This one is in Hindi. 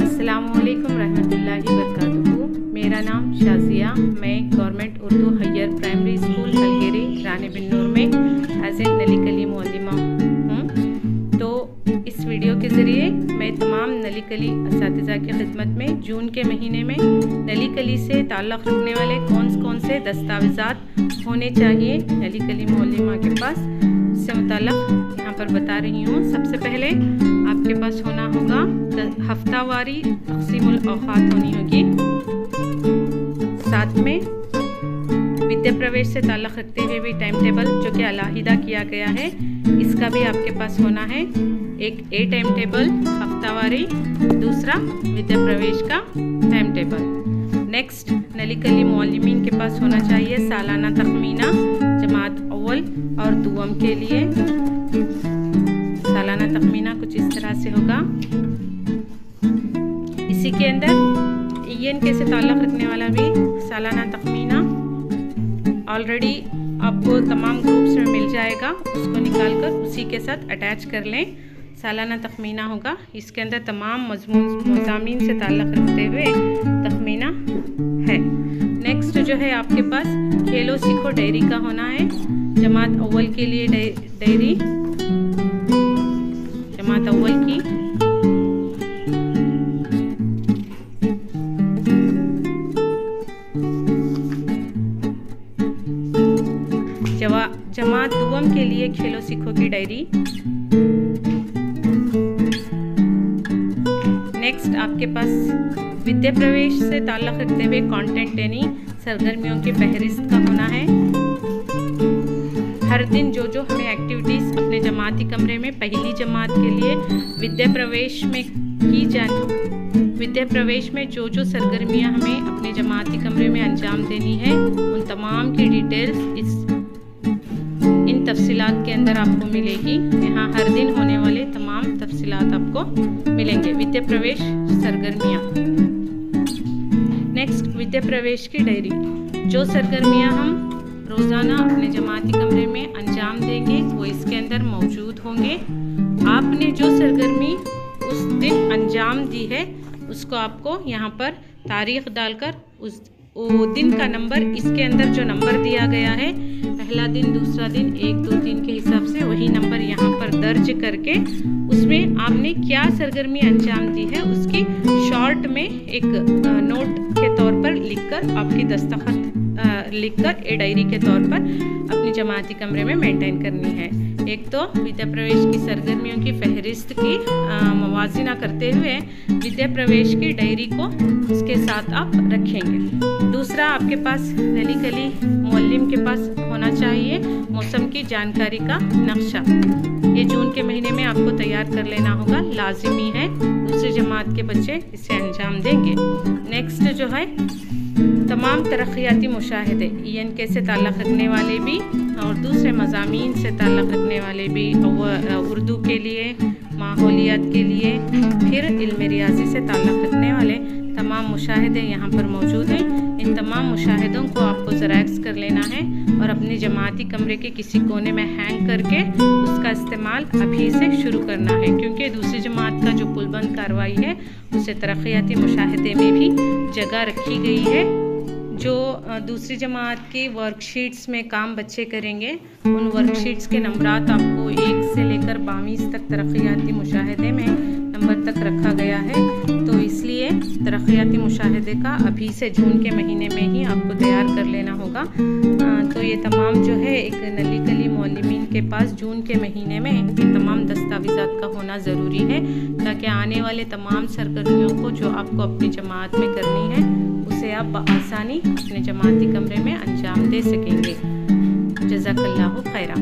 अस्सलामुअलैकुम रहमतुल्लाहि बरकातुहू। मेरा नाम शाजिया, मैं government Urdu higher primary school Halageri Rani Bennur में एज ए नली कली मुअल्लिमा हूँ। तो इस वीडियो के ज़रिए मैं तमाम नली कली असातिज़ा की खिदमत में जून के महीने में नली कली से ताल्लुक़ रखने वाले कौन से दस्तावेज़ात होने चाहिए नली कली मुअल्लिमा के पास, इससे मुताल्लिक़ यहाँ पर बता रही हूँ। सबसे पहले आपके पास होना होगा हफ्तावारी तक़सीमुल औक़ात होनी होगी। साथ में विद्या प्रवेश से ताल्लुक़ रखते हुए भी टाइम टेबल जो कि अलहदा किया गया है, इसका भी आपके पास होना है। एक टाइम टेबल हफ्तावारी, दूसरा विद्या प्रवेश का टाइम टेबल। नेक्स्ट नली कली मुअल्लिमीन के पास होना चाहिए सालाना तखमीना जमात अव्वल और दुआम के लिए। सालाना तखमीना कुछ इस तरह से होगा। इसी के अंदर ENK से ताल्लुक़ रखने वाला भी सालाना तखमीना ऑलरेडी आपको तमाम ग्रुप्स में मिल जाएगा, उसको निकालकर उसी के साथ अटैच कर लें। सालाना तखमीना होगा, इसके अंदर तमाम मज़ामीन से ताल्लुक़ रखते हुए तखमीना है। नेक्स्ट जो है आपके पास खेलो सीखो डायरी का होना है। जमात अव्वल के लिए डायरी, जमात अव्वल की। जमात दुआम के लिए खेलो सीखो की डायरी। नेक्स्ट आपके पास विद्या प्रवेश से ताल्लुक़ रखते हुए कंटेंट यानी सरगर्मियों की फहरिस्त का होना है। हर दिन जो हमें एक्टिविटीज़ अपने जमाती कमरे में पहली जमात के लिए विद्या प्रवेश में जो सरगर्मियां हमें अपने जमाती कमरे में अंजाम देनी है, उन तमाम की डिटेल्स इन तफसीलात के अंदर आपको मिलेगी। यहाँ हर दिन होने वाले तमाम तफसीलात आपको मिलेंगे। विद्या प्रवेश सरगर्मियाँ। नेक्स्ट विद्या प्रवेश की डायरी, जो सरगर्मियाँ हम रोज़ाना अपने जमाती कमरे में अंजाम देंगे वो इसके अंदर मौजूद होंगे। आपने जो सरगर्मी उस दिन अंजाम दी है उसको आपको यहाँ पर तारीख़ डालकर उस दिन का नंबर, इसके अंदर जो नंबर दिया गया है पहला दिन, दूसरा दिन, 1, 2, 3 के हिसाब से वही नंबर यहाँ पर दर्ज करके उसमें आपने क्या सरगर्मी अंजाम दी है उसकी शॉर्ट में एक नोट के तौर पर लिखकर आपकी दस्तखत लिखकर डायरी के तौर पर अपनी जमाती कमरे में मेंटेन करनी है। एक तो विद्या प्रवेश की सरगर्मियों की फहरिस्त की मवाजिना करते हुए विद्या प्रवेश की डायरी को उसके साथ आप रखेंगे। दूसरा आपके पास नली कली मुअल्लिम के पास होना चाहिए मौसम की जानकारी का नक्शा। ये जून के महीने में आपको तैयार कर लेना होगा, लाजिमी है। दूसरी जमात के बच्चे इसे अंजाम देंगे। नेक्स्ट जो है तमाम तरक्याती मुशाहिदे ENK से ताल्लुक़ रखने वाले भी और दूसरे मज़ामीन से ताल्लुक़ रखने वाले भी, उर्दू के लिए, माहौलियात के लिए, फिर इल्म रियाज़ी से ताल्लुक़ रखने वाले तमाम मुशाहिदे यहाँ पर मौजूद हैं। इन तमाम मुशाहिदों को आपको ज़ेरॉक्स कर लेना है और अपने जमाती कमरे के किसी कोने में हैंग करके उसका इस्तेमाल अभी से शुरू करना है, क्योंकि दूसरी जमात का जो पुलबंद कार्रवाई है उसे तरक्याती मुशाहिदे में भी जगह रखी गई है। जो दूसरी जमात की वर्कशीट्स में काम बच्चे करेंगे उन वर्कशीट्स के नंबरात आपको 1 से लेकर 22 तक तरक्याती मुशाहिदे में नंबर तक रखा गया है। तो इसलिए तरक्याती मुशाहिदे का अभी से जून के महीने में ही आपको तैयार कर लेना होगा। तो ये तमाम जो है एक नली कली मुअल्लिमीन के पास जून के महीने में ये तमाम दस्तावेज़ात का होना ज़रूरी है, ताकि आने वाले तमाम सरगर्मियों को जो आपको अपनी जमात में करनी है उसे आप बआसानी अपने जमाती कमरे में अंजाम दे सकेंगे। जज़ाकल्लाहु खैरा।